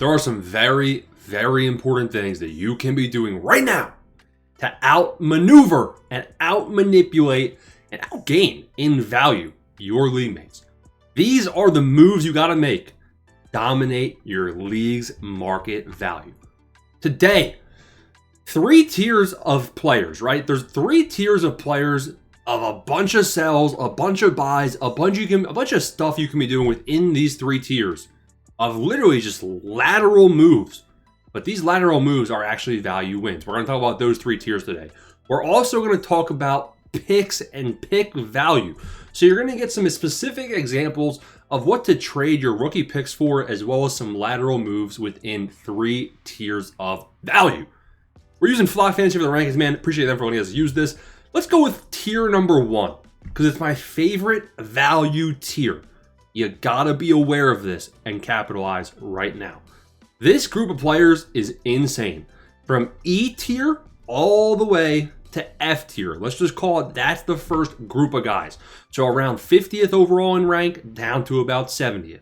There are some very, very important things that you can be doing right now to outmaneuver and outmanipulate and outgain in value your league mates. These are the moves you got to make. Dominate your league's market value. Today, 3 tiers of players, right? There's 3 tiers of players of a bunch of sells, a bunch of buys, a bunch of stuff you can be doing within these 3 tiers of literally just lateral moves. But these lateral moves are actually value wins. We're going to talk about those 3 tiers today. We're also going to talk about picks and pick value. So you're going to get some specific examples of what to trade your rookie picks for, as well as some lateral moves within 3 tiers of value. We're using Flock Fantasy for the rankings, man. Appreciate them for letting us use this. Let's go with tier number 1, because it's my favorite value tier. You gotta be aware of this and capitalize right now. This group of players is insane. From E tier all the way to F tier. Let's just call it, that's the first group of guys. So around 50th overall in rank down to about 70th.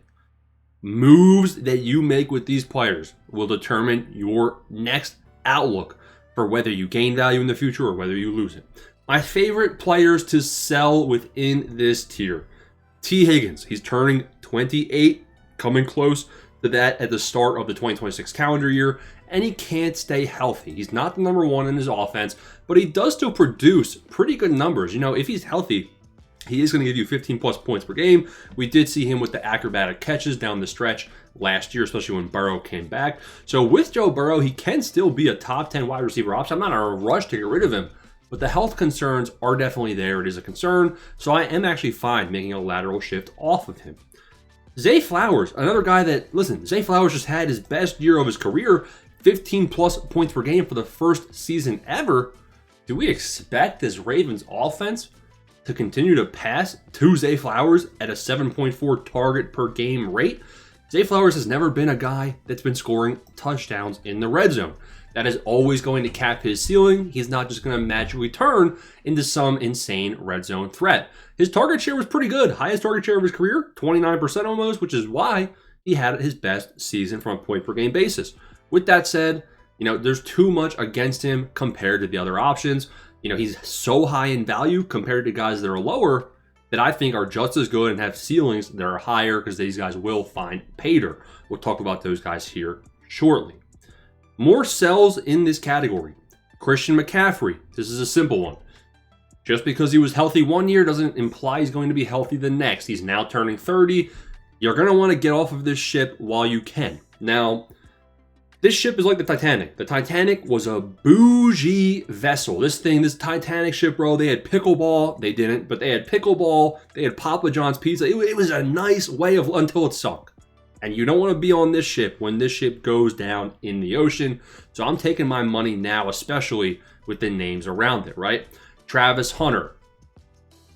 Moves that you make with these players will determine your next outlook for whether you gain value in the future or whether you lose it. My favorite players to sell within this tier. T. Higgins, he's turning 28, coming close to that at the start of the 2026 calendar year, and he can't stay healthy. He's not the number 1 in his offense, but he does still produce pretty good numbers. You know, if he's healthy, he is going to give you 15 plus points per game. We did see him with the acrobatic catches down the stretch last year, especially when Burrow came back. So with Joe Burrow, he can still be a top 10 wide receiver option. I'm not in a rush to get rid of him, but the health concerns are definitely there. It is a concern. So I am actually fine making a lateral shift off of him. Zay Flowers, another guy that, listen, Zay Flowers just had his best year of his career, 15 plus points per game for the first season ever. Do we expect this Ravens offense to continue to pass to Zay Flowers at a 7.4 target per game rate? Zay Flowers has never been a guy that's been scoring touchdowns in the red zone. That is always going to cap his ceiling. He's not just going to magically turn into some insane red zone threat. His target share was pretty good. Highest target share of his career, 29% almost, which is why he had his best season from a point per game basis. With that said, you know, there's too much against him compared to the other options. You know, he's so high in value compared to guys that are lower that I think are just as good and have ceilings that are higher, because these guys will find paydirt. We'll talk about those guys here shortly. More sells in this category. Christian McCaffrey. This is a simple one. Just because he was healthy one year doesn't imply he's going to be healthy the next. He's now turning 30. You're going to want to get off of this ship while you can. Now, this ship is like the Titanic. The Titanic was a bougie vessel. This Titanic ship, bro, they had pickleball. They didn't, but they had pickleball. They had Papa John's pizza. It was a nice way of, until it sunk. And you don't want to be on this ship when this ship goes down in the ocean. So I'm taking my money now, especially with the names around it, right? Travis Hunter.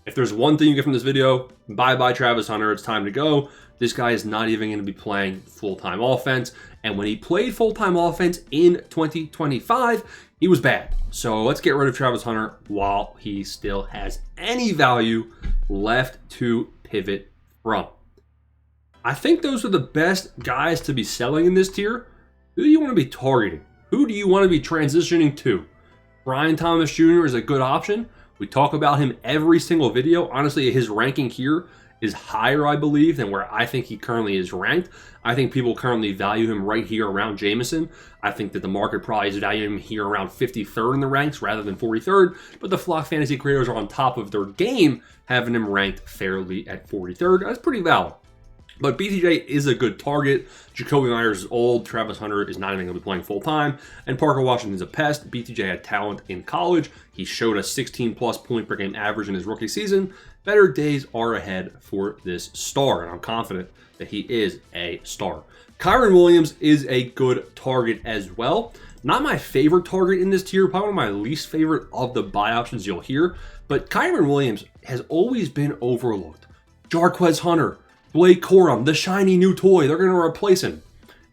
If there's one thing you get from this video, bye-bye Travis Hunter. It's time to go. This guy is not even going to be playing full-time offense. And when he played full-time offense in 2025, he was bad. So let's get rid of Travis Hunter while he still has any value left to pivot from. I think those are the best guys to be selling in this tier. Who do you want to be targeting? Who do you want to be transitioning to? Brian Thomas Jr. is a good option. We talk about him every single video. Honestly, his ranking here is higher, I believe, than where I think he currently is ranked. I think people currently value him right here around Jameson. I think that the market probably is valuing him here around 53rd in the ranks rather than 43rd, but the Flock Fantasy creators are on top of their game, having him ranked fairly at 43rd. That's pretty valid. But BTJ is a good target. Jacoby Myers is old. Travis Hunter is not even going to be playing full-time. And Parker Washington is a pest. BTJ had talent in college. He showed a 16-plus point per game average in his rookie season. Better days are ahead for this star, and I'm confident that he is a star. Kyren Williams is a good target as well. Not my favorite target in this tier, probably one of my least favorite of the buy options you'll hear. But Kyren Williams has always been overlooked. Jarquez Hunter, Blake Corum, the shiny new toy, they're going to replace him.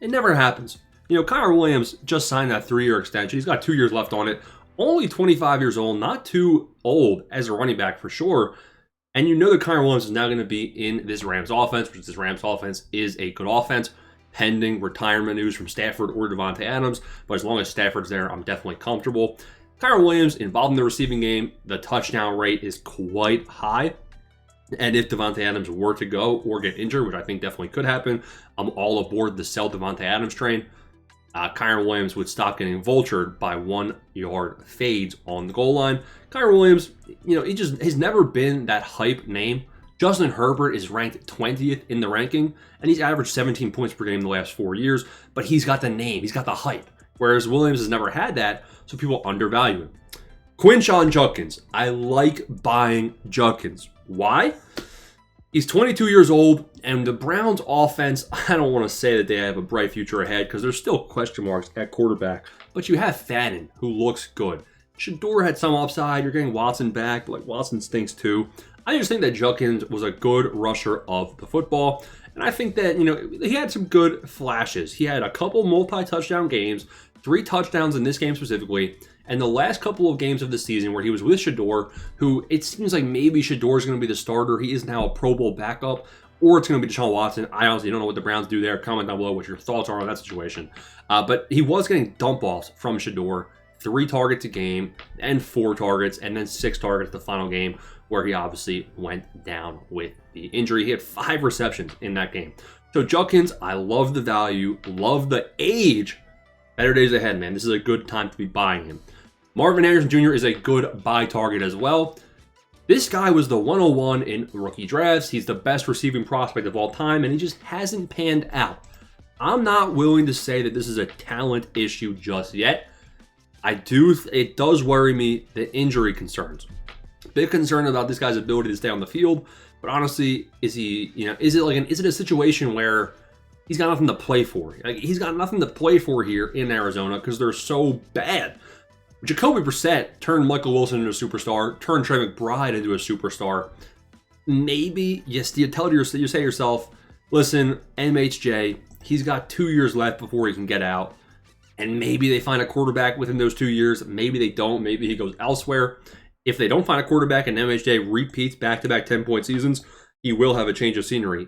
It never happens. You know, Kyren Williams just signed that 3-year extension. He's got 2 years left on it. Only 25 years old, not too old as a running back for sure. And you know that Kyren Williams is now going to be in this Rams offense, which this Rams offense is a good offense. pending retirement news from Stafford or Devontae Adams. But as long as Stafford's there, I'm definitely comfortable. Kyren Williams involved in the receiving game. The touchdown rate is quite high. And if Devontae Adams were to go or get injured, which I think definitely could happen, I'm all aboard the sell Devontae Adams train. Kyren Williams would stop getting vultured by 1 yard fades on the goal line. Kyren Williams, he's never been that hype name. Justin Herbert is ranked 20th in the ranking, and he's averaged 17 points per game in the last 4 years, but he's got the name, he's got the hype. Whereas Williams has never had that, so people undervalue him. Quinshon Judkins. I like buying Judkins. Why? He's 22 years old, and the Browns offense, I don't want to say that they have a bright future ahead because there's still question marks at quarterback, but you have Fannin, who looks good. Shador had some upside. You're getting Watson back, but Watson stinks too. I just think that Judkins was a good rusher of the football, and I think that, he had some good flashes. He had a couple multi-touchdown games, 3 touchdowns in this game specifically, and the last couple of games of the season where he was with Shador, who it seems like maybe Shador is going to be the starter. He is now a Pro Bowl backup, or it's going to be Deshaun Watson. I honestly don't know what the Browns do there. Comment down below what your thoughts are on that situation. But he was getting dump-offs from Shador, 3 targets a game, and 4 targets, and then 6 targets the final game, where he obviously went down with the injury. He had 5 receptions in that game. So Judkins, I love the value, love the age. Better days ahead, man. This is a good time to be buying him. Marvin Harrison Jr. is a good buy target as well. This guy was the 101 in rookie drafts. He's the best receiving prospect of all time, and he just hasn't panned out. I'm not willing to say that this is a talent issue just yet. It does worry me, the injury concerns. Big concern about this guy's ability to stay on the field, but honestly, is it a situation where he's got nothing to play for? He's got nothing to play for here in Arizona because they're so bad. Jacoby Brissett turned Michael Wilson into a superstar, turned Trey McBride into a superstar. Maybe you say to yourself, listen, MHJ, he's got 2 years left before he can get out. And maybe they find a quarterback within those 2 years. Maybe they don't. Maybe he goes elsewhere. If they don't find a quarterback and MHJ repeats back-to-back 10-point seasons, he will have a change of scenery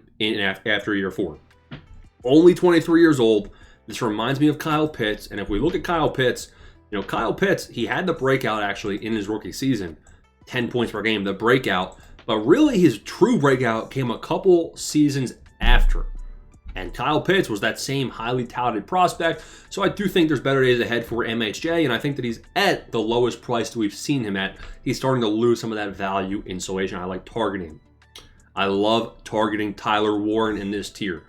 after year 4. Only 23 years old. This reminds me of Kyle Pitts. And if we look at Kyle Pitts, Kyle Pitts, he had the breakout actually in his rookie season, 10 points per game, the breakout. But really his true breakout came a couple seasons after. And Kyle Pitts was that same highly touted prospect. So I do think there's better days ahead for MHJ, and I think that he's at the lowest price that we've seen him at. He's starting to lose some of that value insulation. I like targeting. I love targeting Tyler Warren in this tier.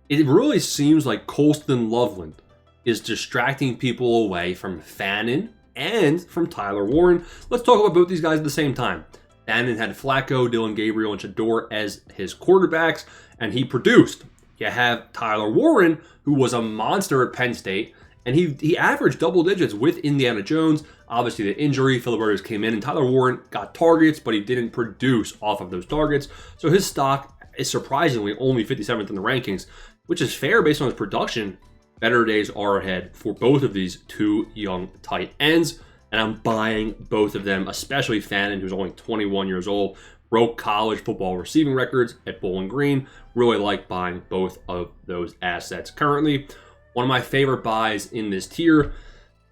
It really seems like Colston Loveland is distracting people away from Fannin and from Tyler Warren. Let's talk about both these guys at the same time. Fannin had Flacco, Dylan Gabriel, and Shador as his quarterbacks, and he produced. You have Tyler Warren, who was a monster at Penn State, and he averaged double digits with Indiana Jones. Obviously, the injury, Phillip Rivers came in, and Tyler Warren got targets, but he didn't produce off of those targets. So his stock is surprisingly only 57th in the rankings, which is fair based on his production. Better days are ahead for both of these 2 young tight ends, and I'm buying both of them, especially Fannin, who's only 21 years old, broke college football receiving records at Bowling Green. Really like buying both of those assets currently. One of my favorite buys in this tier,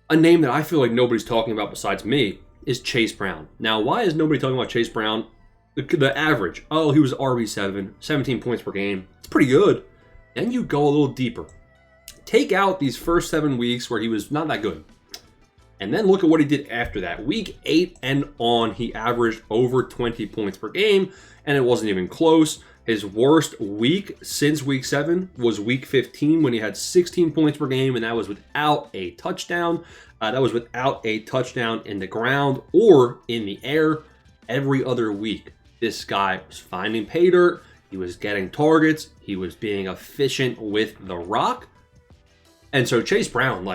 a name that I feel like nobody's talking about besides me, is Chase Brown. Now, why is nobody talking about Chase Brown? The average, he was RB7, 17 points per game. It's pretty good. Then you go a little deeper. Take out these first 7 weeks where he was not that good. And then look at what he did after that. Week 8 and on, he averaged over 20 points per game, and it wasn't even close. His worst week since week 7 was week 15 when he had 16 points per game, and that was without a touchdown. That was without a touchdown in the ground or in the air. Every other week, this guy was finding pay dirt. He was getting targets. He was being efficient with the rock. And so Chase Brown,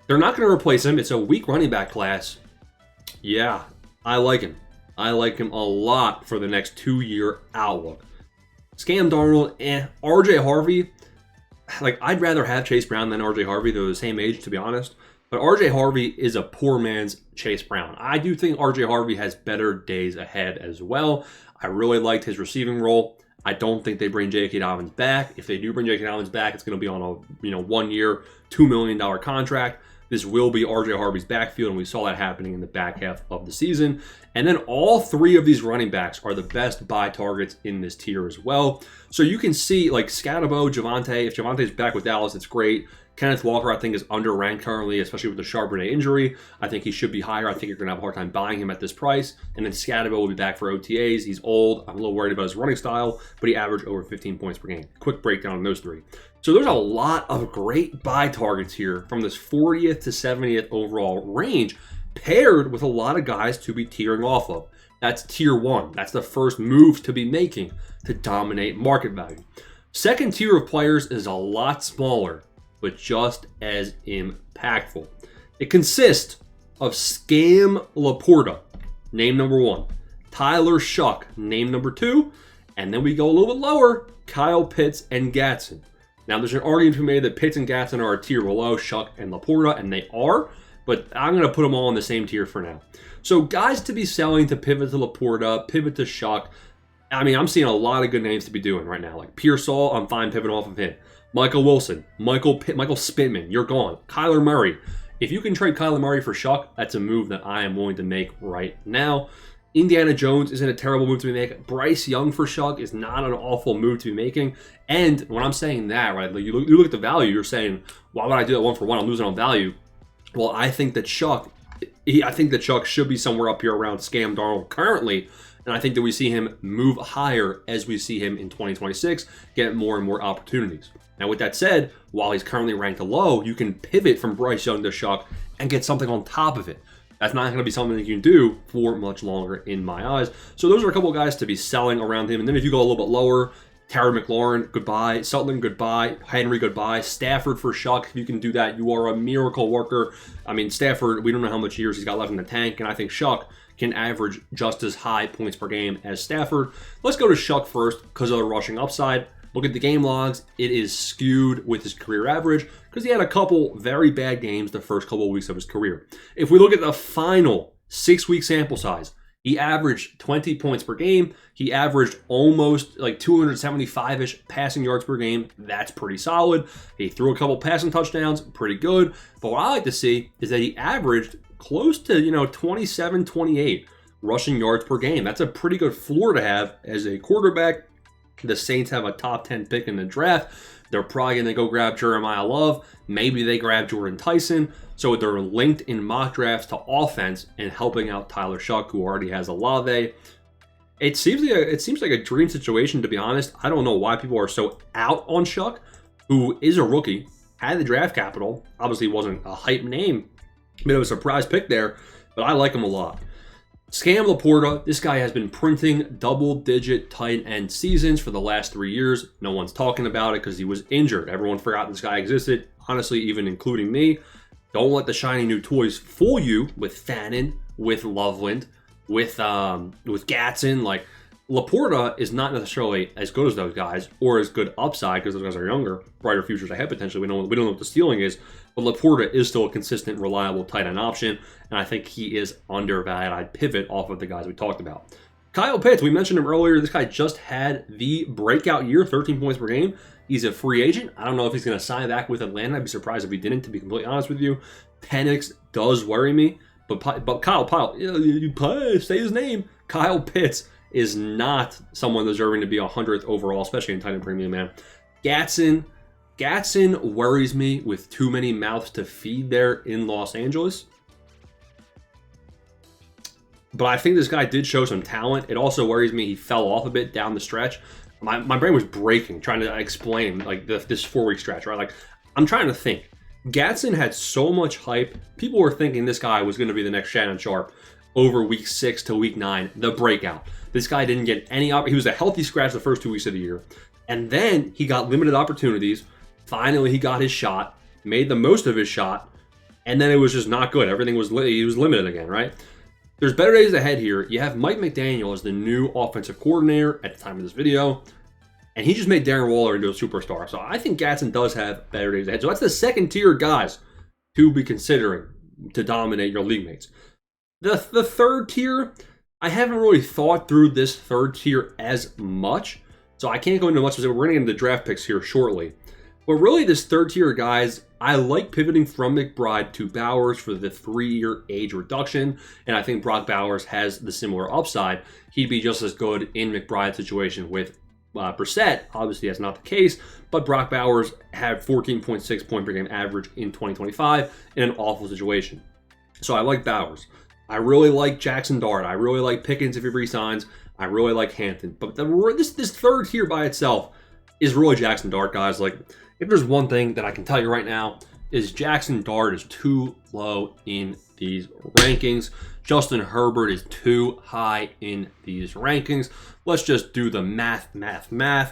they're not going to replace him. It's a weak running back class. Yeah, I like him. I like him a lot for the next 2-year outlook. Scam Darnold, RJ Harvey, I'd rather have Chase Brown than RJ Harvey. They're the same age, to be honest. But RJ Harvey is a poor man's Chase Brown. I do think RJ Harvey has better days ahead as well. I really liked his receiving role. I don't think they bring J.K. Dobbins back. If they do bring J.K. Dobbins back, it's going to be on a 1 year, $2 million contract. This will be R.J. Harvey's backfield, and we saw that happening in the back half of the season. And then all three of these running backs are the best buy targets in this tier as well. So you can see, like, Scatabo, Javonte. If Javante's back with Dallas, it's great. Kenneth Walker, I think, is underranked currently, especially with the Charbonnet injury. I think he should be higher. I think you're going to have a hard time buying him at this price. And then Scatabo will be back for OTAs. He's old. I'm a little worried about his running style, but he averaged over 15 points per game. Quick breakdown on those three. So there's a lot of great buy targets here from this 40th to 70th overall range, paired with a lot of guys to be tearing off of. That's tier 1. That's the first move to be making to dominate market value. Second tier of players is a lot smaller, but just as impactful. It consists of Scam Laporta, name number 1, Tyler Shuck, name number 2, and then we go a little bit lower, Kyle Pitts and Gatson. Now, there's an argument to be made that Pitts and Gatson are a tier below Shuck and Laporta, and they are, but I'm going to put them all in the same tier for now. So guys to be selling to pivot to Laporta, pivot to Shuck. I mean, I'm seeing a lot of good names to be doing right now. Like Pearsall, I'm fine pivoting off of him. Michael Wilson, Michael Spitman, you're gone. Kyler Murray. If you can trade Kyler Murray for Shuck, that's a move that I am willing to make right now. Indiana Jones isn't a terrible move to be making. Bryce Young for Shuck is not an awful move to be making. And when I'm saying that, right, like you look at the value, you're saying, why would I do that 1 for 1? I'm losing on value. Well, I think that Shuck should be somewhere up here around Scam Darnold currently. And I think that we see him move higher as we see him in 2026 get more and more opportunities. Now, with that said, while he's currently ranked low, you can pivot from Bryce Young to Shuck and get something on top of it. That's not going to be something that you can do for much longer in my eyes. So those are a couple of guys to be selling around him. And then if you go a little bit lower, Terry McLaurin, goodbye. Sutton, goodbye. Henry, goodbye. Stafford for Shuck. If you can do that, you are a miracle worker. I mean, Stafford, we don't know how much years he's got left in the tank, and I think Shuck can average just as high points per game as Stafford. Let's go to Shuck first because of the rushing upside. Look at the game logs. It is skewed with his career average because he had a couple very bad games the first couple of weeks of his career. If we look at the final 6-week sample size, he averaged 20 points per game. He averaged almost like 275-ish passing yards per game. That's pretty solid. He threw a couple passing touchdowns. Pretty good. But what I like to see is that he averaged close to, 27, 28 rushing yards per game. That's a pretty good floor to have as a quarterback. The Saints have a top 10 pick in the draft. They're probably going to go grab Jeremiah Love. Maybe they grab Jordan Tyson. So they're linked in mock drafts to offense and helping out Tyler Shuck, who already has Olave. It seems like a dream situation, to be honest. I don't know why people are so out on Shuck, who is a rookie, had the draft capital. Obviously wasn't a hype name, bit of a surprise pick there, but I like him a lot. Scam Laporta, this guy has been printing double-digit tight end seasons for the last 3 years. No one's talking about it because he was injured. Everyone forgot this guy existed, honestly, even including me. Don't let the shiny new toys fool you with Fannin, with Loveland, with Gatson. Like, Laporta is not necessarily as good as those guys or as good upside because those guys are younger, brighter futures ahead potentially. We don't know what the ceiling is, but Laporta is still a consistent, reliable tight end option, and I think he is undervalued. I'd pivot off of the guys we talked about. Kyle Pitts, we mentioned him earlier. This guy just had the breakout year, 13 points per game. He's a free agent. I don't know if he's going to sign back with Atlanta. I'd be surprised if he didn't, to be completely honest with you. Penix does worry me, but say his name. Kyle Pitts is not someone deserving to be 100th overall, especially in tight end premium, man. Gatson worries me with too many mouths to feed there in Los Angeles. But I think this guy did show some talent. It also worries me he fell off a bit down the stretch. My brain was breaking trying to explain like this 4-week stretch, right? Like, I'm trying to think. Gatson had so much hype. People were thinking this guy was going to be the next Shannon Sharp over week 6 to week 9, the breakout. This guy didn't get any he was a healthy scratch the first 2 weeks of the year. And then he got limited opportunities. Finally, he got his shot, made the most of his shot, and then it was just not good. Everything was he was limited again, right? There's better days ahead here. You have Mike McDaniel as the new offensive coordinator at the time of this video, and he just made Darren Waller into a superstar. So I think Gatson does have better days ahead. So that's the second tier guys to be considering to dominate your league mates. The third tier, I haven't really thought through this third tier as much, So I can't go into much specific. We're going to get into draft picks here shortly. But really, this third tier, guys, I like pivoting from McBride to Bowers for the 3-year age reduction. And I think Brock Bowers has the similar upside. He'd be just as good in McBride's situation with Brissett. Obviously, that's not the case. But Brock Bowers had 14.6 point per game average in 2025 in an awful situation. So I like Bowers. I really like Jackson Dart. I really like Pickens if he resigns. I really like Hampton. But this third tier by itself is really Jackson Dart, guys. Like, if there's one thing that I can tell you right now, is Jackson Dart is too low in these rankings. Justin Herbert is too high in these rankings. Let's just do the math.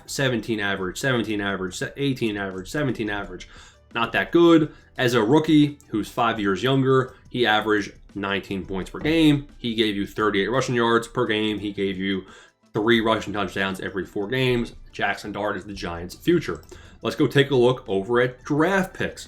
17 average, 17 average, 18 average, 17 average. Not that good. As a rookie who's 5 years younger, he averaged 19 points per game. He gave you 38 rushing yards per game. He gave you 3 rushing touchdowns every 4 games. Jackson Dart is the Giants' future. Let's go take a look over at draft picks.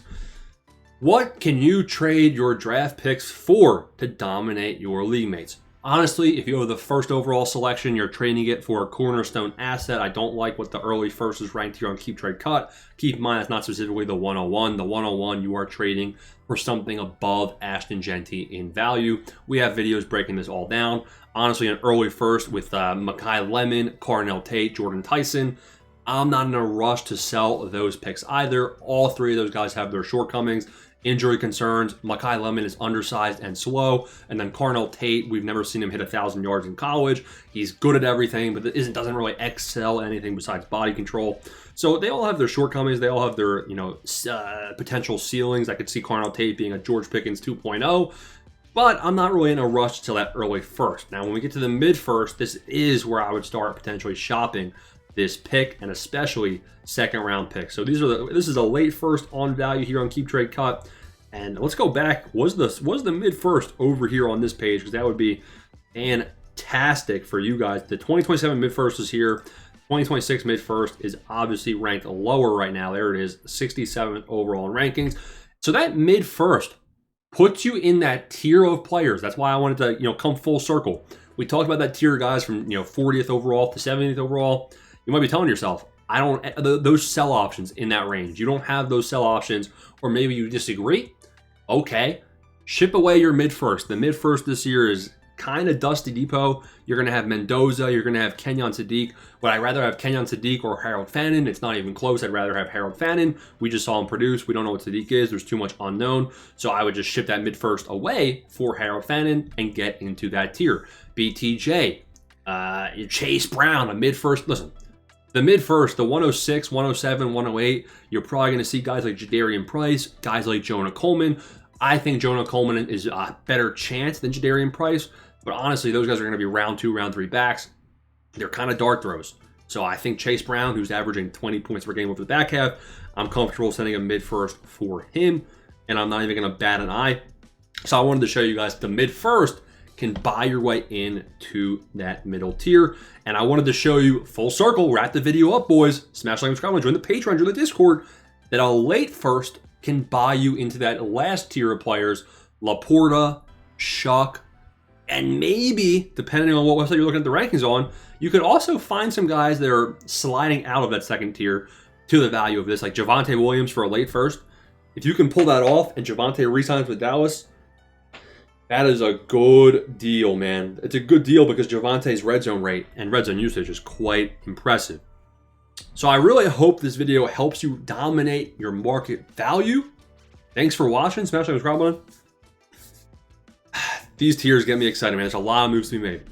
What can you trade your draft picks for to dominate your league mates? Honestly, if you have the first overall selection, you're trading it for a cornerstone asset. I don't like what the early first is ranked here on Keep Trade Cut. Keep in mind, that's not specifically the 101. The 101, you are trading for something above Ashton Genty in value. We have videos breaking this all down. Honestly, an early first with Mekhi Lemon, Carnell Tate, Jordan Tyson. I'm not in a rush to sell those picks either. All 3 of those guys have their shortcomings. Injury concerns. Mekhi Lemon is undersized and slow. And then Carnell Tate, we've never seen him hit 1,000 yards in college. He's good at everything, but doesn't really excel at anything besides body control. So they all have their shortcomings. They all have their potential ceilings. I could see Carnell Tate being a George Pickens 2.0. But I'm not really in a rush till that early first. Now, when we get to the mid first, this is where I would start potentially shopping this pick, and especially second round picks. So this is a late first on value here on Keep Trade Cut. And let's go back. Was the mid first over here on this page? Because that would be fantastic for you guys. The 2027 mid first is here. 2026 mid first is obviously ranked lower right now. There it is, 67th overall in rankings. So that mid first puts you in that tier of players. That's why I wanted to come full circle. We talked about that tier, guys, from 40th overall to 70th overall. You might be telling yourself, I don't those sell options in that range. You don't have those sell options, or maybe you disagree. Okay, ship away your mid first. The mid first this year is kind of Dusty Depot. You're gonna have Mendoza. You're gonna have Kenyon Sadiq. Would I rather have Kenyon Sadiq or Harold Fannin? It's not even close. I'd rather have Harold Fannin. We just saw him produce. We don't know what Sadiq is. There's too much unknown. So I would just ship that mid first away for Harold Fannin and get into that tier. BTJ, Chase Brown, a mid first. Listen. The mid first, the 106, 107, 108, you're probably going to see guys like Jadarian Price, guys like Jonah Coleman. I think Jonah Coleman is a better chance than Jadarian Price, but honestly, those guys are going to be round 2, round 3 backs. They're kind of dart throws. So I think Chase Brown, who's averaging 20 points per game over the back half, I'm comfortable sending a mid first for him, and I'm not even going to bat an eye. So I wanted to show you guys the mid first can buy your way into that middle tier. And I wanted to show you full circle, wrap the video up, boys. Smash like, subscribe, join the Patreon, join the Discord, that a late first can buy you into that last tier of players, Laporta, Shuck, and maybe, depending on what website you're looking at the rankings on, you could also find some guys that are sliding out of that second tier to the value of this, like Javonte Williams for a late first. If you can pull that off and Javonte re-signs with Dallas, that is a good deal, man. It's a good deal because Javonte's red zone rate and red zone usage is quite impressive. So I really hope this video helps you dominate your market value. Thanks for watching. Smash like, subscribe button. These tiers get me excited, man. There's a lot of moves to be made.